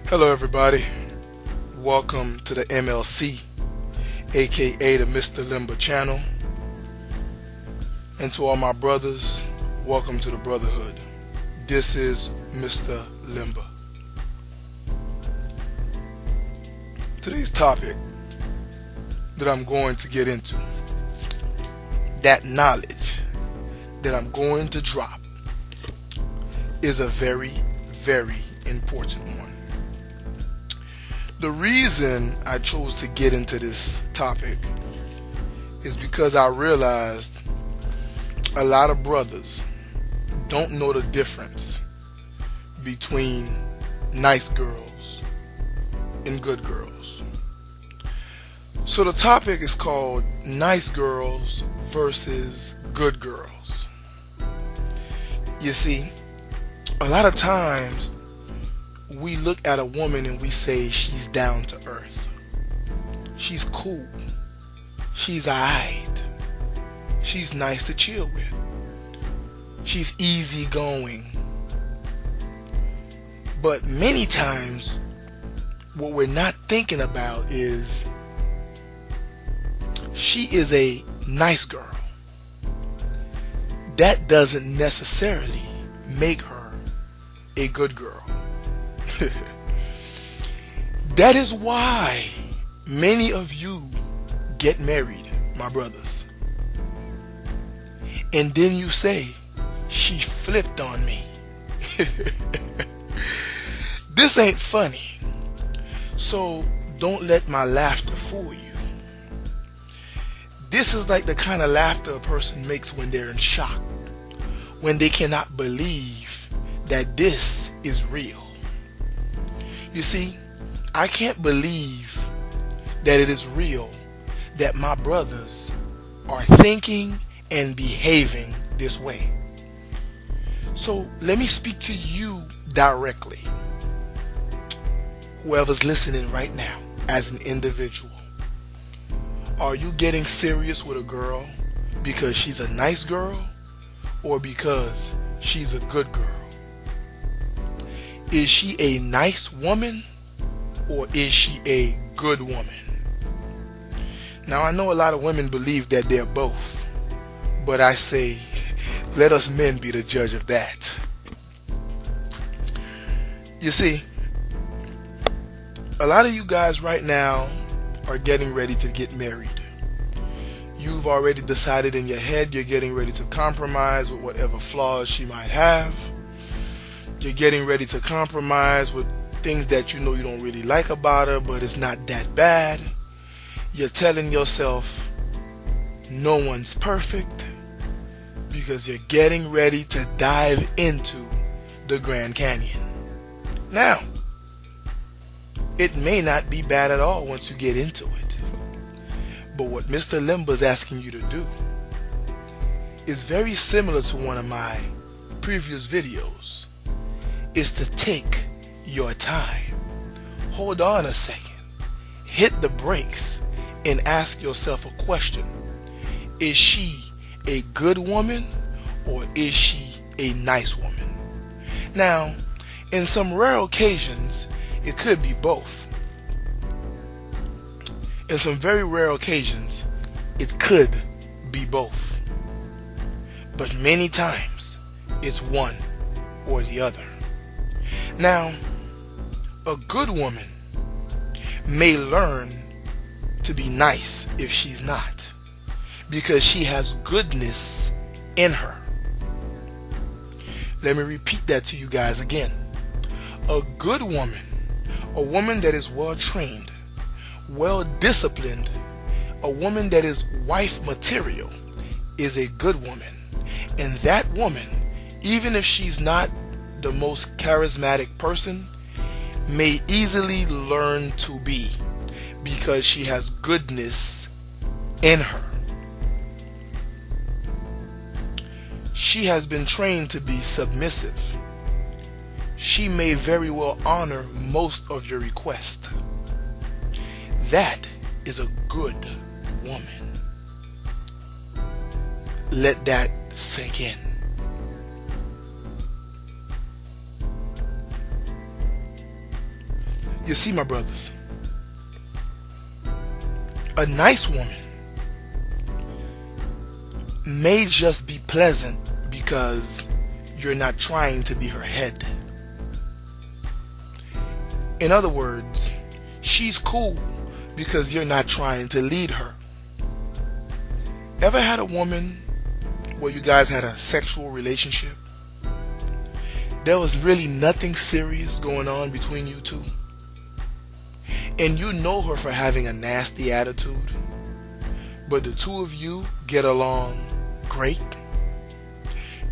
Hello, everybody. Welcome to the MLC, aka the Mr. Limba channel. And to all my brothers, welcome to the Brotherhood. This is Mr. Limba. Today's topic that I'm going to get into, that knowledge that I'm going to drop, is a very, very important one. The reason I chose to get into this topic is because I realized a lot of brothers don't know the difference between nice girls and good girls. So the topic is called nice girls versus good girls. You see, a lot of times we look at a woman and we say she's down to earth. She's cool. She's alright. She's nice to chill with. She's easygoing. But many times, what we're not thinking about is she is a nice girl. That doesn't necessarily make her a good girl. That is why many of you get married, my brothers. And then you say, she flipped on me. This ain't funny. So don't let my laughter fool you. This is like the kind of laughter a person makes when they're in shock, when they cannot believe that this is real. You see, I can't believe that it is real that my brothers are thinking and behaving this way. So let me speak to you directly, whoever's listening right now, as an individual. Are you getting serious with a girl because she's a nice girl or because she's a good girl? Is she a nice woman or is she a good woman? Now, I know a lot of women believe that they're both, but I say, let us men be the judge of that. You see, a lot of you guys right now are getting ready to get married. You've already decided in your head you're getting ready to compromise with whatever flaws she might have. You're getting ready to compromise with things that you know you don't really like about her, but it's not that bad. You're telling yourself no one's perfect because you're getting ready to dive into the Grand Canyon. Now, it may not be bad at all once you get into it. But what Mr. Limba is asking you to do is very similar to one of my previous videos. Is to take your time. Hold on a second. Hit the brakes and ask yourself a question. Is she a good woman or is she a nice woman? Now, in some rare occasions, it could be both. In some very rare occasions, it could be both. But many times, it's one or the other. Now, a good woman may learn to be nice if she's not, because she has goodness in her. Let me repeat that to you guys again. A good woman, a woman that is well trained, well disciplined, a woman that is wife material, is a good woman. And that woman, even if she's not the most charismatic person, may easily learn to be, because she has goodness in her. She has been trained to be submissive. She may very well honor most of your requests. That is a good woman. Let that sink in. You see, my brothers, a nice woman may just be pleasant because you're not trying to be her head. In other words, she's cool because you're not trying to lead her. Ever had a woman where you guys had a sexual relationship? There was really nothing serious going on between you two. And you know her for having a nasty attitude, but the two of you get along great.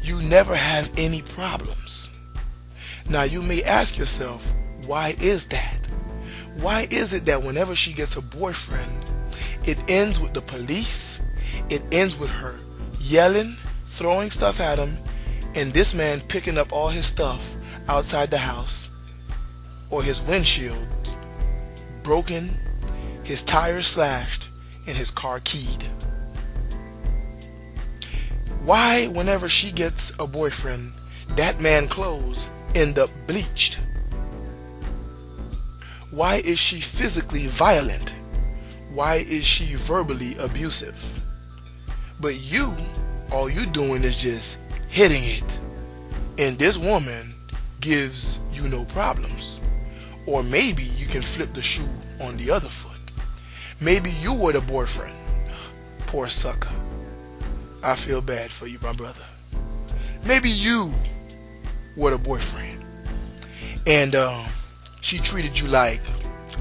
You never have any problems. Now you may ask yourself, why is that? Why is it that whenever she gets a boyfriend, it ends with the police, it ends with her yelling, throwing stuff at him, and this man picking up all his stuff outside the house, or his windshield broken, his tires slashed, and his car keyed? Why, whenever she gets a boyfriend, that man's clothes end up bleached? Why is she physically violent? Why is she verbally abusive? But you, all you doing is just hitting it, and this woman gives you no problems. Or maybe you can flip the shoe on the other foot. Maybe you were the boyfriend. Poor sucker. I feel bad for you, my brother. Maybe you were the boyfriend, and she treated you like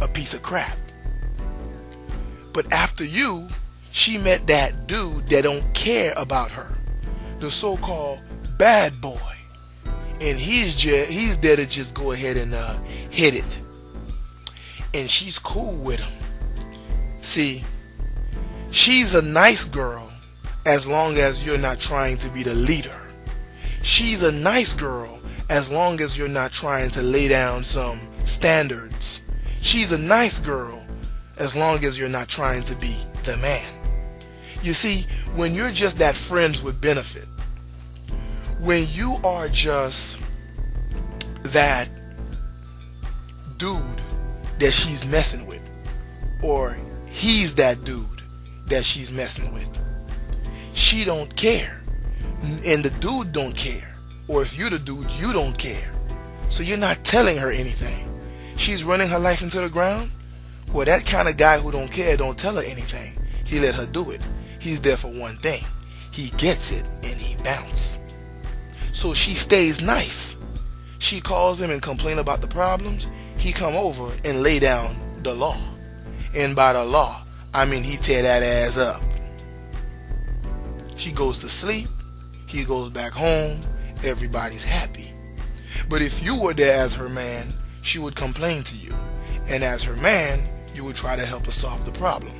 a piece of crap. But after you, she met that dude that don't care about her, the so-called bad boy, and he's there to just go ahead and hit it, and she's cool with him. See, she's a nice girl as long as you're not trying to be the leader. She's a nice girl as long as you're not trying to lay down some standards. She's a nice girl as long as you're not trying to be the man. You see, when you're just that friends with benefit, when you are just that dude that she's messing with, or he's that dude that she's messing with, she don't care, and the dude don't care. Or if you're the dude, you don't care. So you're not telling her anything. She's running her life into the ground. Well, that kind of guy who don't care don't tell her anything. He let her do it. He's there for one thing. He gets it and he bounce. So she stays nice. She calls him and complain about the problems. He come over and lay down the law. And by the law, I mean he tear that ass up. She goes to sleep. He goes back home. Everybody's happy. But if you were there as her man, she would complain to you. And as her man, you would try to help her solve the problem.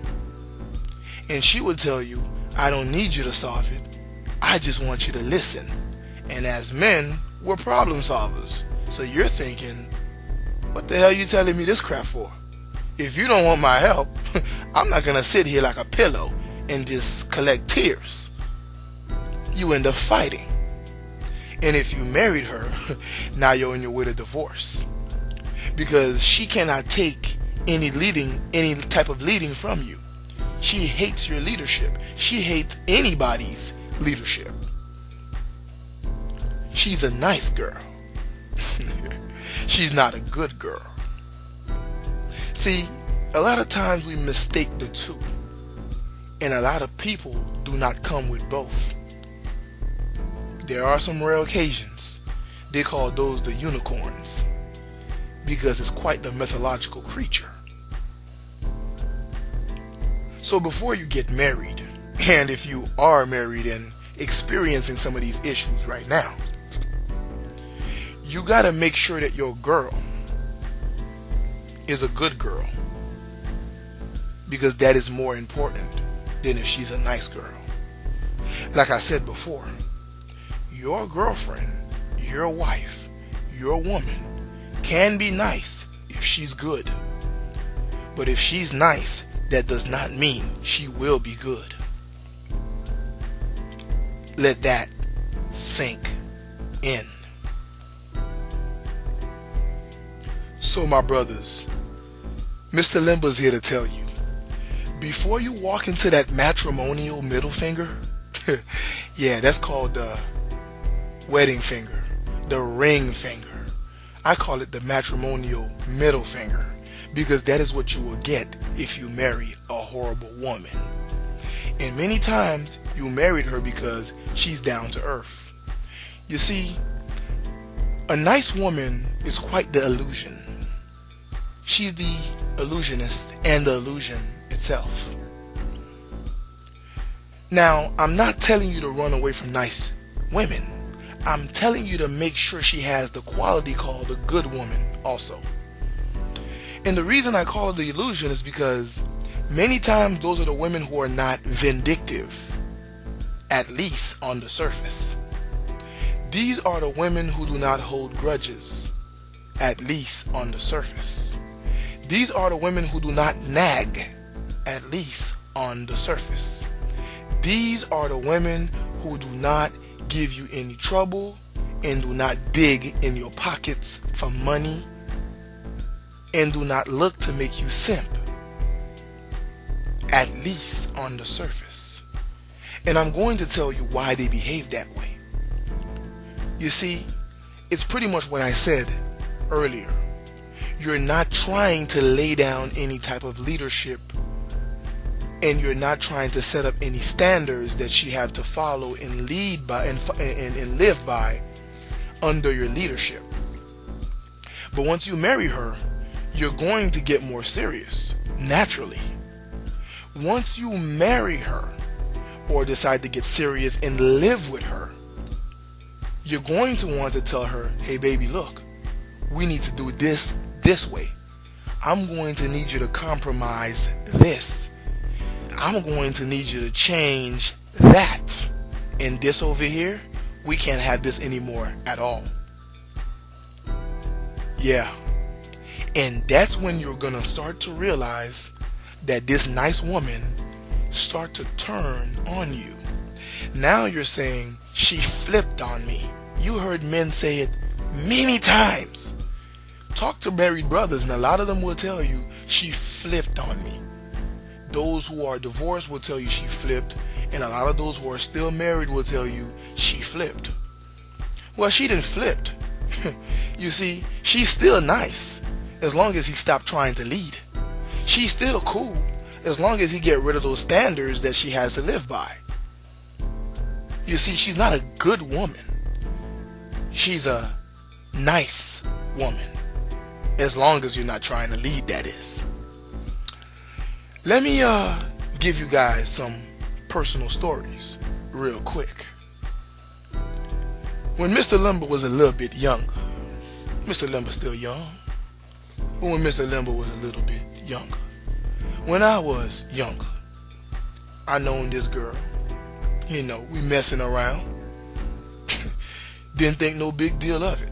And she would tell you, I don't need you to solve it. I just want you to listen. And as men, we're problem solvers. So you're thinking, what the hell are you telling me this crap for? If you don't want my help, I'm not going to sit here like a pillow and just collect tears. You end up fighting. And if you married her, now you're on your way to divorce. Because she cannot take any type of leading from you. She hates your leadership. She hates anybody's leadership. She's a nice girl. She's not a good girl. See, a lot of times we mistake the two. And a lot of people do not come with both. There are some rare occasions. They call those the unicorns, because it's quite the mythological creature. So before you get married, and if you are married and experiencing some of these issues right now, you gotta make sure that your girl is a good girl, because that is more important than if she's a nice girl. Like I said before, your girlfriend, your wife, your woman can be nice if she's good. But if she's nice, that does not mean she will be good. Let that sink in. So my brothers, Mr. Limba's here to tell you, before you walk into that matrimonial middle finger, yeah, that's called the wedding finger, the ring finger. I call it the matrimonial middle finger because that is what you will get if you marry a horrible woman. And many times you married her because she's down to earth. You see, a nice woman is quite the illusion. She's the illusionist and the illusion itself. Now, I'm not telling you to run away from nice women. I'm telling you to make sure she has the quality called a good woman also. And the reason I call it the illusion is because many times those are the women who are not vindictive, at least on the surface. These are the women who do not hold grudges, at least on the surface. These are the women who do not nag, at least on the surface. These are the women who do not give you any trouble and do not dig in your pockets for money and do not look to make you simp, at least on the surface. And I'm going to tell you why they behave that way. You see, it's pretty much what I said earlier. You're not trying to lay down any type of leadership, and you're not trying to set up any standards that she have to follow and lead by and live by under your leadership. But once you marry her, you're going to get more serious, naturally. Once you marry her or decide to get serious and live with her, you're going to want to tell her, hey baby, look, we need to do this way. I'm going to need you to compromise this. I'm going to need you to change that. And this over here, we can't have this anymore at all. Yeah. And that's when you're going to start to realize that this nice woman start to turn on you. Now you're saying, she flipped on me. You heard men say it many times. Talk to married brothers and a lot of them will tell you, she flipped on me. Those who are divorced will tell you she flipped, and a lot of those who are still married will tell you she flipped. Well, she didn't flip. You see, she's still nice as long as he stopped trying to lead. She's still cool as long as he get rid of those standards that she has to live by. You see, she's not a good woman. She's a nice woman. As long as you're not trying to lead, that is. Let me give you guys some personal stories real quick. When Mr. Limba was a little bit younger, Mr. Limba's still young, but when Mr. Limba was a little bit younger, when I was younger, I known this girl. You know, we messing around. Didn't think no big deal of it.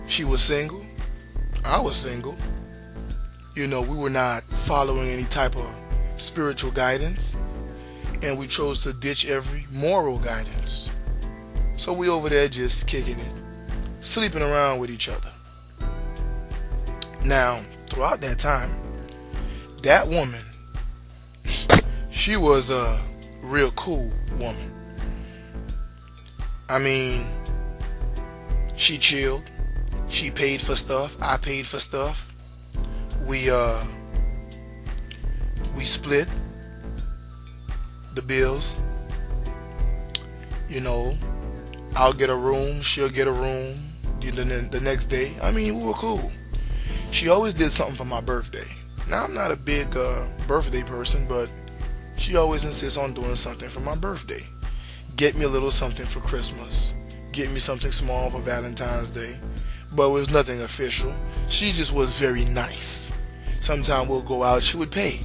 She was single. I was single. You know, we were not following any type of spiritual guidance, and we chose to ditch every moral guidance. So we over there just kicking it, sleeping around with each other. Now, throughout that time, that woman, she was a real cool woman. I mean, she chilled. She paid for stuff. I paid for stuff. We split the bills. You know, I'll get a room, she'll get a room the next day. I mean, we were cool. She always did something for my birthday. Now, I'm not a big birthday person, but she always insists on doing something for my birthday. Get me a little something for Christmas. Get me something small for Valentine's Day. But it was nothing official. She just was very nice. Sometimes we'll go out, she would pay.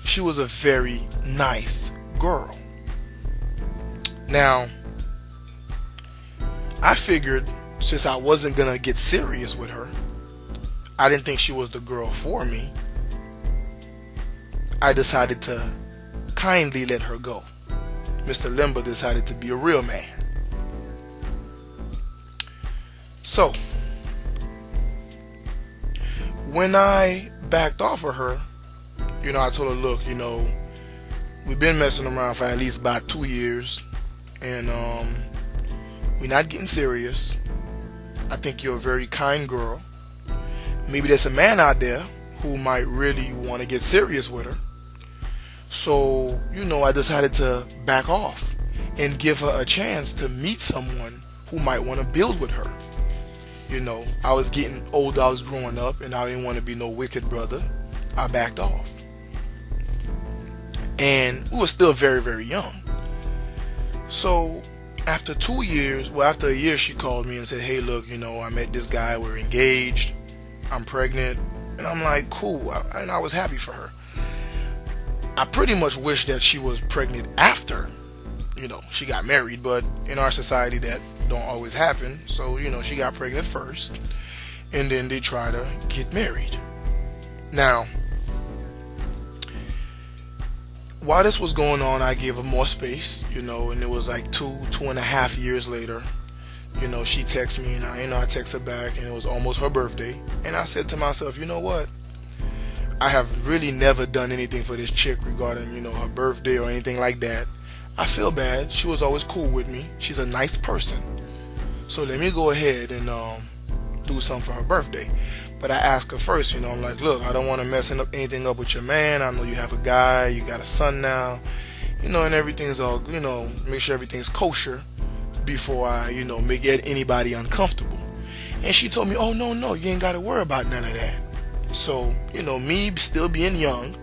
She was a very nice girl. Now, I figured since I wasn't gonna get serious with her, I didn't think she was the girl for me, I decided to kindly let her go. Mr. Limba decided to be a real man. So, when I backed off of her, I told her, look, we've been messing around for at least about 2 years, and we're not getting serious. I think you're a very kind girl. Maybe there's a man out there who might really want to get serious with her. So, I decided to back off and give her a chance to meet someone who might want to build with her. I was getting older, I was growing up, and I didn't want to be no wicked brother. I backed off. And we were still very, very young. So after 2 years, after a year, she called me and said, hey, look, I met this guy, we're engaged, I'm pregnant. And I'm like, cool. And I was happy for her. I pretty much wish that she was pregnant after, she got married, but in our society that don't always happen. So, she got pregnant first, and then they try to get married. Now, while this was going on, I gave her more space, and it was like 2.5 years later, she texted me, and I text her back, and it was almost her birthday, and I said to myself, you know what? I have really never done anything for this chick regarding, her birthday or anything like that. I feel bad. She was always cool with me. She's a nice person. So let me go ahead and do something for her birthday. But I asked her first, I'm like, look, I don't want to mess anything up with your man. I know you have a guy, you got a son now, and everything's all, make sure everything's kosher before I, make anybody uncomfortable. And she told me, oh, no, you ain't got to worry about none of that. So, me still being young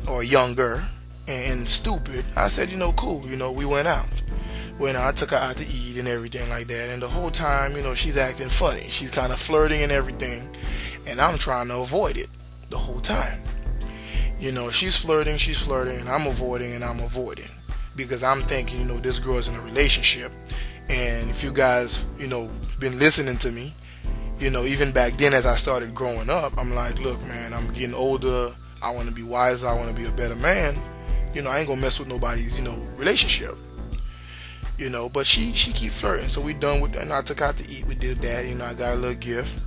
or younger and stupid, I said, cool, we went out. I took her out to eat and everything like that. And the whole time, she's acting funny. She's kind of flirting and everything. And I'm trying to avoid it the whole time. She's flirting, and I'm avoiding. Because I'm thinking, this girl's in a relationship. And if you guys, been listening to me, even back then as I started growing up, I'm like, look, man, I'm getting older. I want to be wiser. I want to be a better man. I ain't going to mess with nobody's, relationship. But she keep flirting. So we done with, and I took her out to eat. We did that. I got a little gift.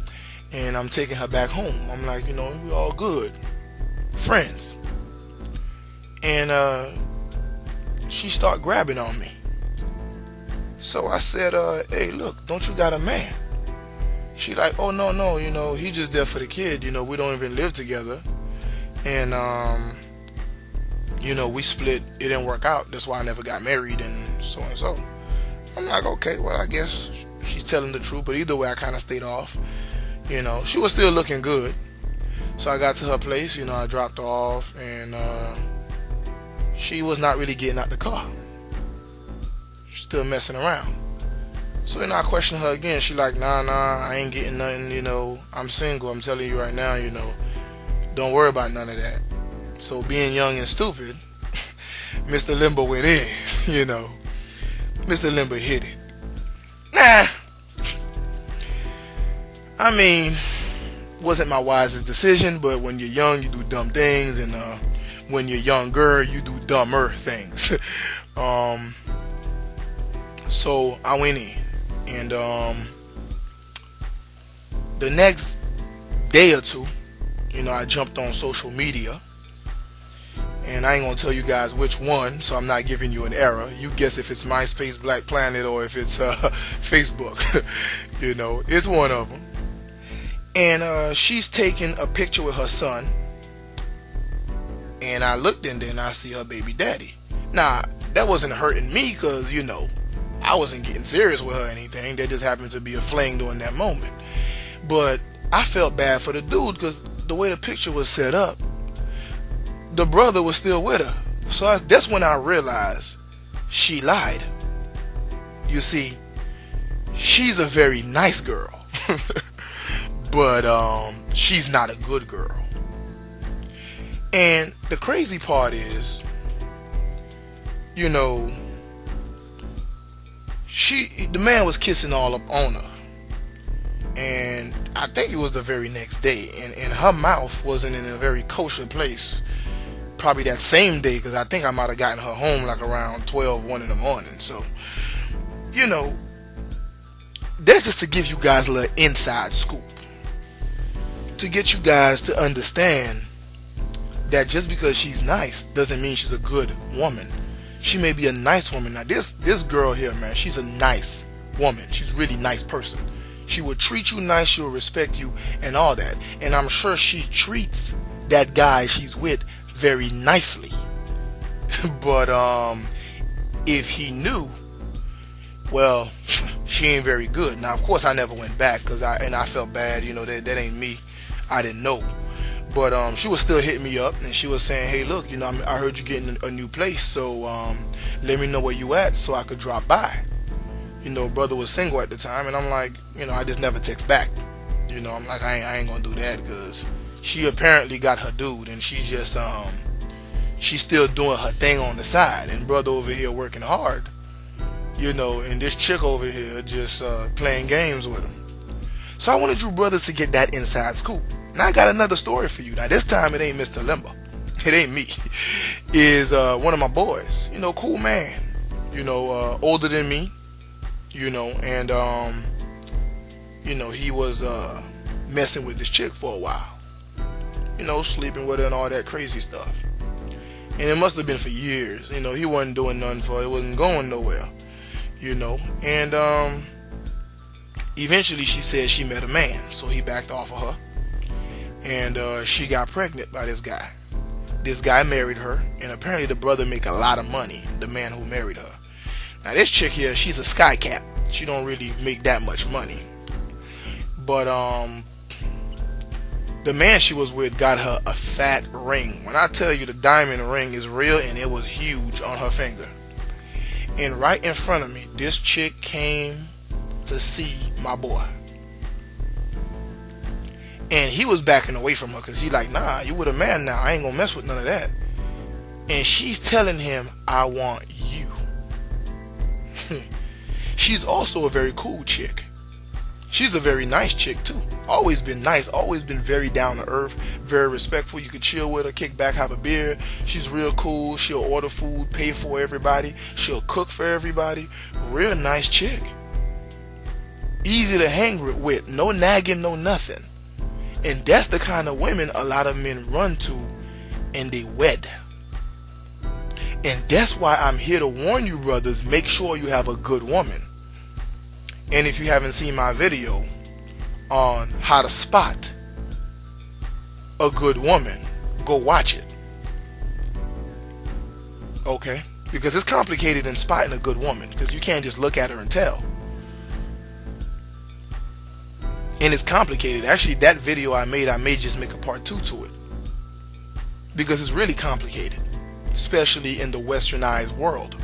And I'm taking her back home. I'm like, we all good. Friends. And she start grabbing on me. So I said, hey, look, don't you got a man? She like, oh, no, he just there for the kid. We don't even live together. And, we split. It didn't work out. That's why I never got married and so and so. I'm like, okay, well, I guess she's telling the truth. But either way, I kind of stayed off. She was still looking good. So I got to her place. I dropped her off. And she was not really getting out the car. She's still messing around. So then I questioned her again. She like, nah, I ain't getting nothing, I'm single. I'm telling you right now, don't worry about none of that. So being young and stupid, Mr. Limbo went in, Mr. Limbo hit it. Nah. I mean, wasn't my wisest decision, but when you're young, you do dumb things, and when you're younger, you do dumber things. So I went in. And the next day or two, I jumped on social media. And I ain't going to tell you guys which one, so I'm not giving you an error. You guess if it's MySpace, Black Planet, or if it's Facebook. It's one of them. And she's taking a picture with her son. And I looked in there and I see her baby daddy. Now, that wasn't hurting me because, I wasn't getting serious with her or anything. There just happened to be a fling during that moment. But I felt bad for the dude because the way the picture was set up, the brother was still with her. So that's when I realized she lied. You see, she's a very nice girl. But she's not a good girl. And the crazy part is, the man was kissing all up on her, and I think it was the very next day, and her mouth wasn't in a very kosher place, probably that same day, because I think I might have gotten her home like around 1 in the morning. So that's just to give you guys a little inside scoop, to get you guys to understand that just because she's nice doesn't mean she's a good woman. She may be a nice woman. Now this girl here, man, she's a nice woman. She's a really nice person. She will treat you nice, she'll respect you and all that. And I'm sure she treats that guy she's with very nicely. But if he knew, well, she ain't very good. Now of course I never went back because I felt bad, that ain't me. I didn't know. But she was still hitting me up, and she was saying, hey, look, I heard you getting a new place, so let me know where you at so I could drop by. Brother was single at the time, and I'm like, I just never text back. I'm like, I ain't gonna do that, because she apparently got her dude, and she's just she's still doing her thing on the side, and brother over here working hard, and this chick over here just playing games with him. So I wanted you brothers to get that inside scoop. Now I got another story for you. Now this time it ain't Mr. Limber. It ain't me. Is one of my boys. Cool man. Older than me. And he was messing with this chick for a while. Sleeping with her and all that crazy stuff. And it must have been for years. He wasn't doing nothing for her. It wasn't going nowhere. And eventually she said she met a man, so he backed off of her. And she got pregnant by this guy. This guy married her, and apparently the brother make a lot of money, the man who married her. Now this chick here, she's a sky cap. She don't really make that much money. But the man she was with got her a fat ring. When I tell you the diamond ring is real, and it was huge on her finger. And right in front of me, this chick came to see my boy. And he was backing away from her because he like, nah, you with a man now. I ain't gonna mess with none of that. And she's telling him, I want you. She's also a very cool chick. She's a very nice chick too. Always been nice, always been very down to earth, very respectful. You could chill with her, kick back, have a beer. She's real cool. She'll order food, pay for everybody. She'll cook for everybody. Real nice chick. Easy to hang with, no nagging, no nothing. And that's the kind of women a lot of men run to and they wed. And that's why I'm here to warn you brothers, make sure you have a good woman. And if you haven't seen my video on how to spot a good woman, go watch it. Okay? Because it's complicated in spotting a good woman, because you can't just look at her and tell. And it's complicated. Actually, that video I may just make a part 2 to it. Because it's really complicated. Especially in the westernized world.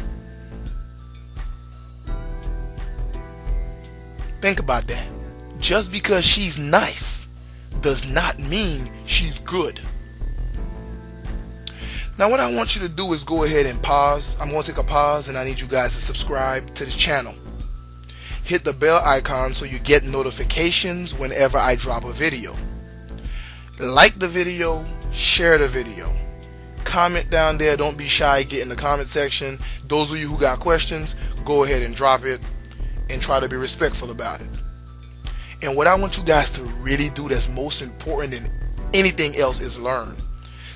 Think about that. Just because she's nice does not mean she's good. Now what I want you to do is go ahead and pause. I'm going to take a pause, and I need you guys to subscribe to the channel. Hit the bell icon so you get notifications whenever I drop a video. Like the video, share the video. Comment down there, don't be shy, get in the comment section. Those of you who got questions, go ahead and drop it and try to be respectful about it. And what I want you guys to really do that's most important than anything else is learn.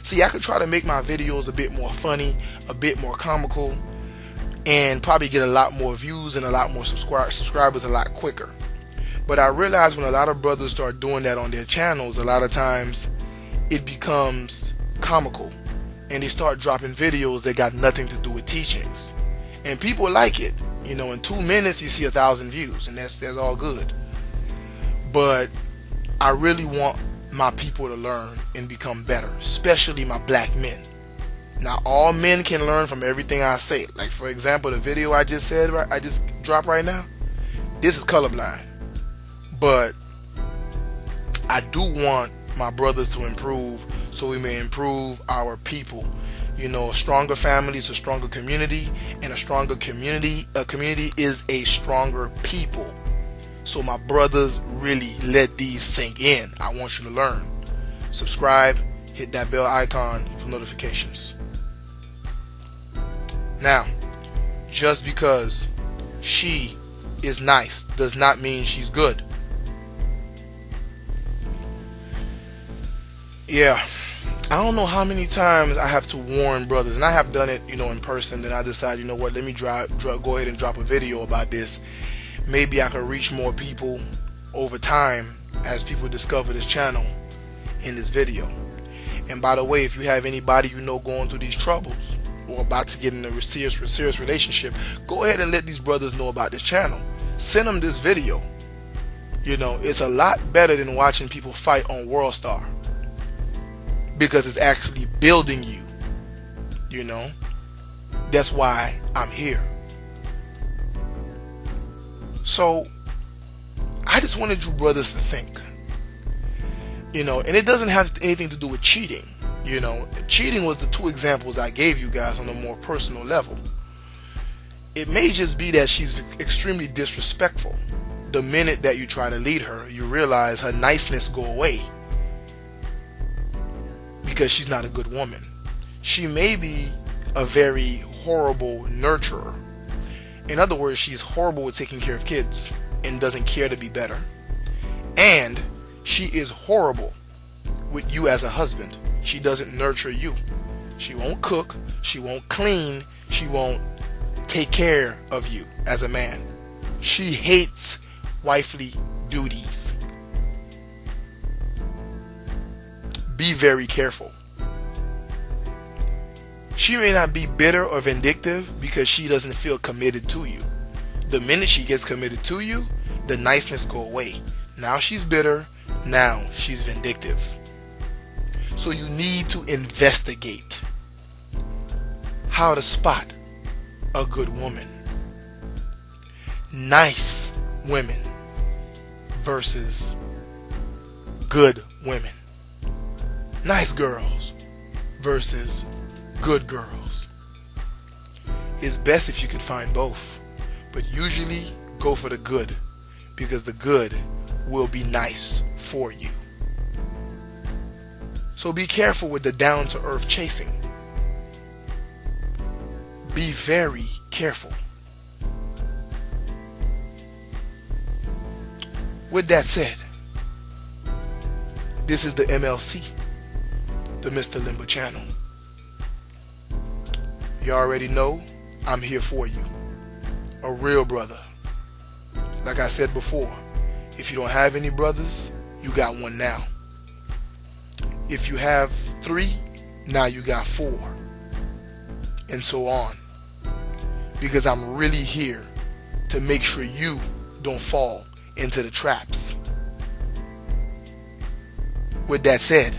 See, I could try to make my videos a bit more funny, a bit more comical, and probably get a lot more views and a lot more subscribers a lot quicker. But I realize when a lot of brothers start doing that on their channels, a lot of times it becomes comical, and they start dropping videos that got nothing to do with teachings, and people like it. In 2 minutes you see 1,000 views, and that's all good. But I really want my people to learn and become better, especially my black men. Now all men can learn from everything I say. Like for example, the video I just dropped right now, this is colorblind. But I do want my brothers to improve so we may improve our people. A stronger family is a stronger community, and a stronger community is a stronger people. So my brothers, really let these sink in. I want you to learn. Subscribe, hit that bell icon for notifications. Now, just because she is nice does not mean she's good. Yeah, I don't know how many times I have to warn brothers, and I have done it, in person. Then I decide, you know what, let me go ahead and drop a video about this. Maybe I can reach more people over time as people discover this channel in this video. And by the way, if you have anybody going through these troubles or about to get in a serious relationship, go ahead and let these brothers know about this channel. Send them this video. It's a lot better than watching people fight on World Star, because it's actually building you. That's why I'm here. So I just wanted you brothers to think, and it doesn't have anything to do with cheating. Cheating was the two examples I gave you guys on a more personal level. It may just be that she's extremely disrespectful. The minute that you try to lead her, you realize her niceness go away, because she's not a good woman. She may be a very horrible nurturer. In other words, she's horrible with taking care of kids and doesn't care to be better. And she is horrible with you as a husband. She doesn't nurture you. She won't cook, she won't clean, she won't take care of you as a man. She hates wifely duties. Be very careful. She may not be bitter or vindictive because she doesn't feel committed to you. The minute she gets committed to you, the niceness go away. Now she's bitter, now she's vindictive. So you need to investigate how to spot a good woman. Nice women versus good women. Nice girls versus good girls. It's best if you could find both, but usually go for the good, because the good will be nice for you. So be careful with the down-to-earth chasing. Be very careful. With that said, this is the MLC, the Mr. Limba channel. You already know I'm here for you. A real brother. Like I said before, if you don't have any brothers, you got one now. If you have 3, now you got 4. And so on. Because I'm really here to make sure you don't fall into the traps. With that said,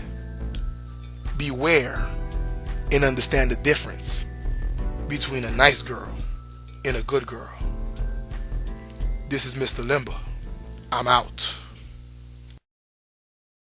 beware and understand the difference between a nice girl and a good girl. This is Mr. Limba. I'm out.